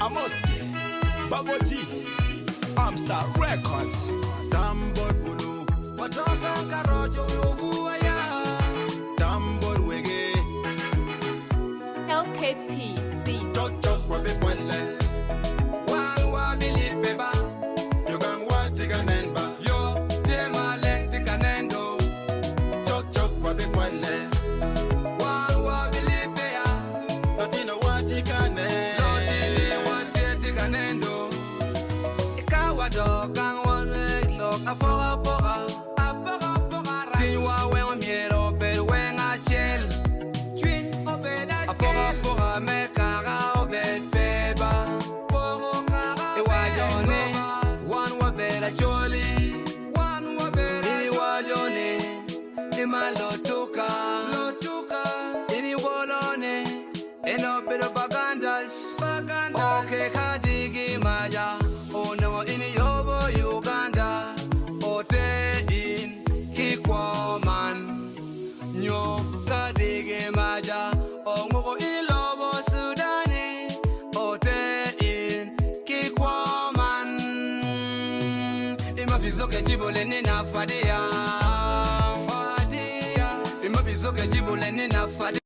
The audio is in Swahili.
Amosity, bugle, Amstar Records. Tambor bulu, watoka karojo yovua ya tambor wege, LKP Beats. chok chok wabi kwale, Wabi lipeba, yogang wati ganenba, yo tema lengti kanendo. chok chok wabi kwale, Wabi lipea, latino wati ganen, lotili wati kanendo. Ikawa dogang wanweg lok apoga poga, apoga poga rai. Kinywa weng miero bed weng achel, chwin obed achel. Apoga poga me kaga obed beba, pogo kaga iwajone, wan wabed acholi, wan wabed ini wajone, ima lotuka, lotuka, ini wolone, eno bedo bagandas, bagandas. Okay kadigi maya, ono ini yobo Uganda, ote in kikwaman, nyo kadigi maya, ongo ilobo Sudani, ote in kikwaman. Ima fizoke jibole nina fadia, fadia. Ima fizoke jibole nina fadia.